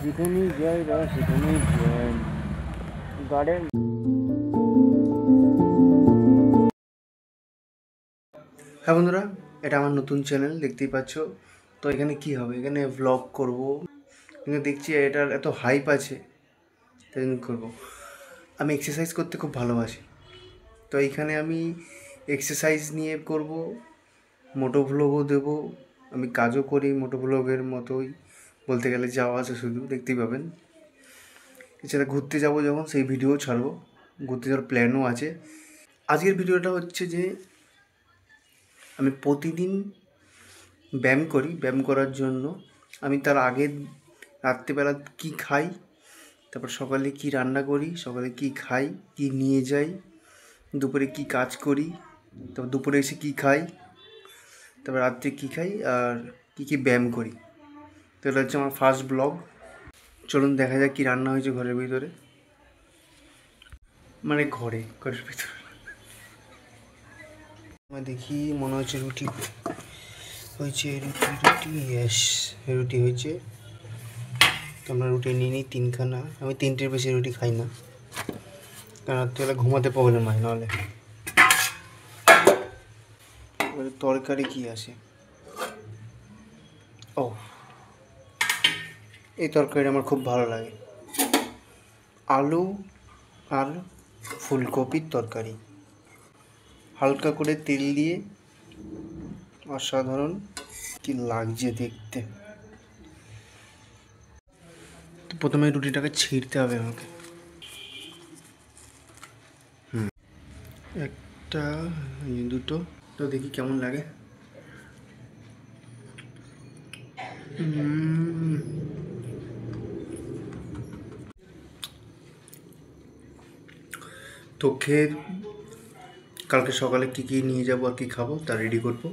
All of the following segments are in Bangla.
যেখানেই যাই বা সেখানেই গার্ডেন। হ্যাঁ বন্ধুরা, এটা আমার নতুন চ্যানেল, দেখতেই পাচ্ছ। তো এখানে কি হবে, এখানে ভ্লগ করব। কিন্তু দেখছি এটার এত হাইপ আছে, তাই জন্য করবো। আমি এক্সারসাইজ করতে খুব ভালোবাসি, তো এইখানে আমি এক্সারসাইজ নিয়ে করব, মোটো ভ্লগও দেবো। আমি কাজও করি মোটো ভ্লগের মতোই, বলতে গেলে যাওয়া আছে, শুধু দেখতেই পাবেন। এছাড়া ঘুরতে যাব যখন, সেই ভিডিও ছাড়বো। ঘুরতে যাওয়ার প্ল্যানও আছে। আজকের ভিডিওটা হচ্ছে যে আমি প্রতিদিন ব্যায়াম করি। ব্যায়াম করার জন্য আমি তার আগে রাত্রিবেলা কি খাই, তারপর সকালে কি রান্না করি, সকালে কি খাই, কি নিয়ে যাই, দুপুরে কি কাজ করি, তারপর দুপুরে এসে কি খাই, তারপর রাত্রে কী খাই, আর কী ব্যায়াম করি। তো এটা হচ্ছে আমার ফার্স্ট ব্লগ। চলুন দেখা যাক কী রান্না হয়েছে ঘরের ভিতরে, মানে ঘরের ভিতরে। আমি দেখি, মনে হচ্ছে রুটি হয়েছে। রুটি ইয়েস, রুটি হয়েছে। তো আমরা রুটি নিয়ে নিই তিনখানা। আমি তিনটের বেশি রুটি খাই না, কারণ রাত্রিবেলা ঘুমাতে প্রবলেম হয় নাহলে। এবারে তরকারি কী আছে, ও এই তরকারিটা আমার খুব ভালো লাগে, আলু আর ফুলকপির তরকারি, হালকা করে তেল দিয়ে, অসাধারণ কি লাগছে দেখতে। তো প্রথমে রুটিটাকে ছিঁড়তে হবে আমাকে। একটা, দুটো, তো দেখি কেমন লাগে। তো খেয়ে কালকে সকালে কী কী নিয়ে যাবো আর কী খাবো তা রেডি করবো।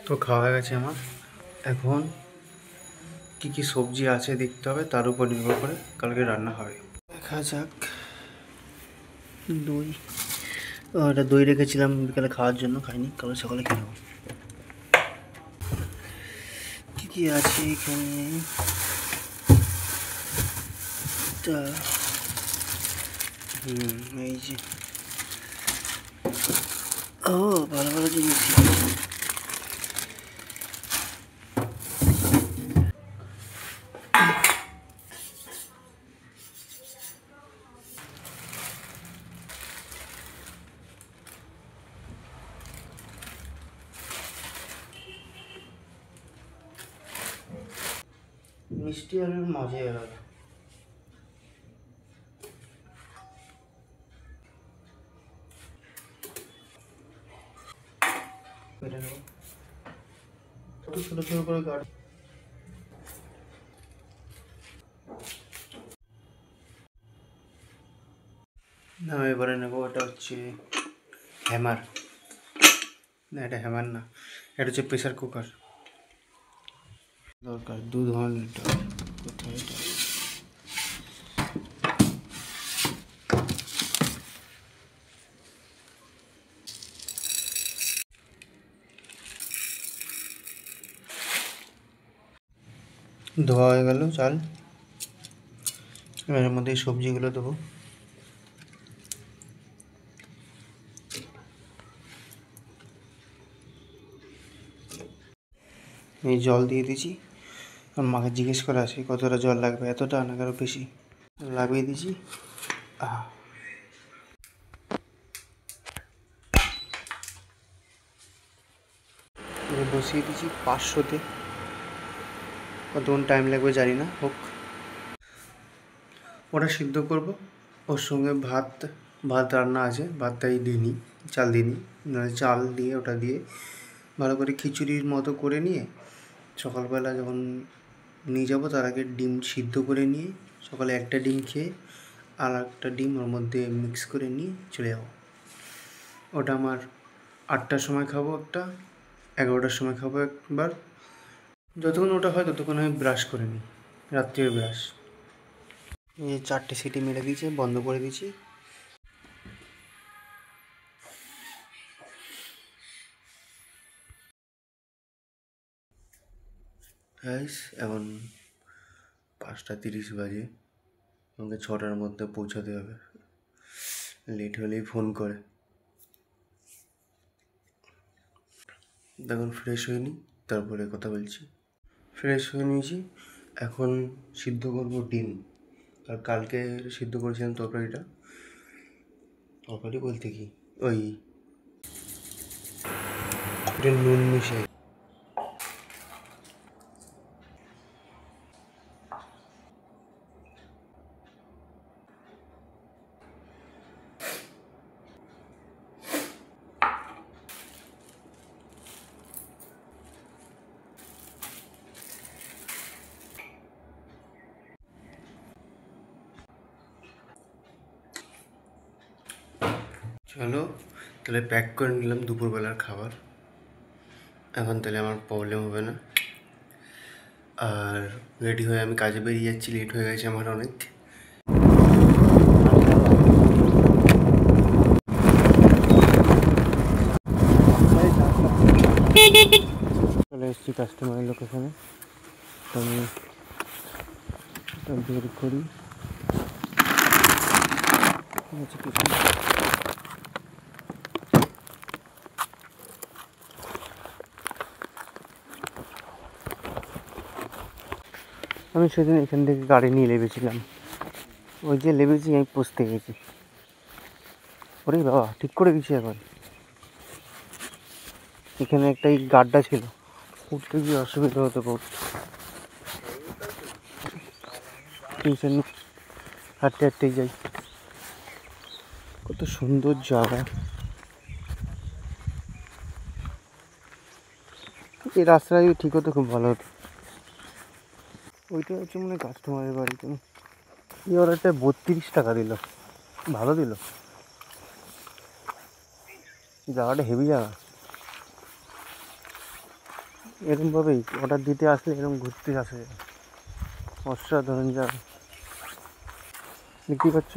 তো খাওয়া হয়ে গেছে আমার। এখন কী কী সবজি আছে দেখতে হবে, তার উপর নির্ভর করে কালকে রান্না হবে। দেখা যাক। দই, এটা দই রেখেছিলাম বিকালে খাওয়ার জন্য, খাইনি, কালকে সকালে খেয়ে নেবো। কী কী আছে এখানে, এই যে, ও ভালো ভালো জিনিস। মিষ্টি আর মজাই আলাদা। ছোটো ছোটো করে কাট। না এবারে নেবো, এটা হচ্ছে হ্যামার, না এটা হ্যামার না, এটা হচ্ছে প্রেসার কুকার। দরকার 2 ঘন্টা, কোথায় এটা, ধোয়া হয়ে গেল চাল। এর মধ্যে সবজিগুলো দেবো। এই জল দিয়ে দিয়েছি, আর মাকে জিজ্ঞেস করা আছে কতটা জল লাগবে, এতটা না কারো বেশি, লাগিয়ে দিয়েছি। বসিয়ে দিয়েছি 500-তে, কতক্ষণ টাইম লাগবে জানি না, হোক। ওটা সিদ্ধ করব, ওর সঙ্গে ভাত রান্না আছে, ভাতটাই দিয়ে নিই, চাল দিয়ে নিই, নাহলে চাল দিয়ে ওটা দিয়ে ভালো করে খিচুড়ির মতো করে নিয়ে সকালবেলা যখন নিয়ে যাবো তার আগে ডিম সিদ্ধ করে নিয়ে সকালে একটা ডিম খেয়ে আর একটা ডিম ওর মধ্যে মিক্স করে নিয়ে চলে যাবো। ওটা আমার 8টার সময় খাবো একটা, 11টার সময় খাবো একবার। যতক্ষণ ওটা হয় ততক্ষণ আমি ব্রাশ করে নিই, রাত্রির ব্রাশ। এই 4টে সিটি মেরে দিয়েছে, বন্ধ করে দিয়েছি। এখন 5:30 বাজে, আমাকে 6টার মধ্যে পৌঁছাতে হবে, লেট হলেই ফোন করে। দেখুন ফ্রেশ হয়নি, তারপরে কথা বলছি। ফ্রেশ হয়ে নিয়েছি, এখন সিদ্ধ করবো ডিম। আর কালকে সিদ্ধ করেছিলাম তরকারি বলতে কি ওই নুন মিশিয়ে। চলো তাহলে প্যাক করে নিলাম দুপুরবেলার খাবার। এখন তাহলে আমার প্রবলেম হবে না। আর রেডি হয়ে আমি কাজে বেরিয়ে যাচ্ছি, লেট হয়ে গেছে আমার অনেক। চলে এসেছি কাস্টমারের লোকেশনে, তো আমি বের করি। আমি সেদিন এখান থেকে গাড়ি নিয়ে লেবেছিলাম, ওই যে লেবেছি আমি পৌঁছতে গেছি। ওরে বাবা, ঠিক করে গেছি এখন। এখানে একটা এই গাড্ডা ছিল, উঠতে গিয়ে অসুবিধা হতো খুব। টেনশন নেই, হাঁটতে হাঁটতেই যাই। কত সুন্দর জায়গা। এই রাস্তাটা যদি ঠিক হতো খুব ভালো হতো। ওইটা হচ্ছে মানে কাস্টমারের বাড়িতে। এই অর্ডারটা 32 টাকা দিল, ভালো দিল। জায়গাটা হেভি জায়গা। এরকমভাবেই অর্ডার দিতে আসলে এরকম ঘুরতে আসে, অসাধারণ জায়গা। দেখতেই পাচ্ছ,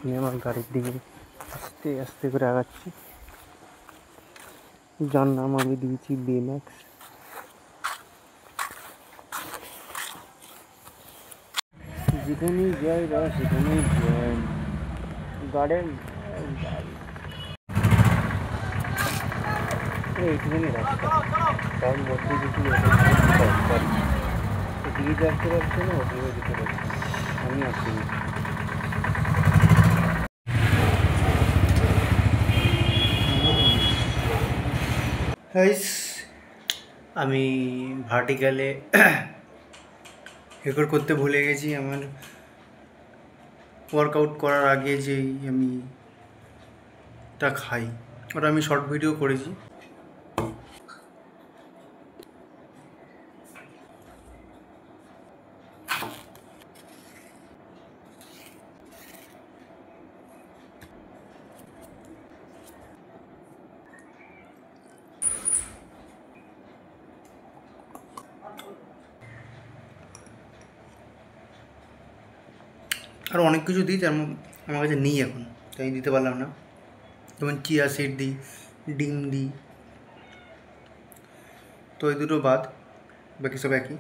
আমি আমার গাড়ির দিকে আস্তে আস্তে করে আগাচ্ছি, যার নাম আমি দিয়েছি বেম্যাক্স। যেখানেই যাই বা সেখানেই যাই গার্ডেন, এইখানে রাস্তা, তার মধ্যে যদি এদিকে যেতে পারছে না, ওদিকে যেতে পারছে না, আমি আসছি। আমি ভার্টিক্যালে রেকর্ড করতে ভুলে গেছি। আমার ওয়ার্কআউট করার আগে যেই আমি টা খাই, ওটা আমি শর্ট ভিডিও করেছি। আর অনেক কিছু দিই, তেমন আমার কাছে নেই এখন, তাই দিতে পারলাম না। যেমন চিয়া সিড দিই, ডিম দিই, তো এই দুটো বাদ, বাকি সব একই।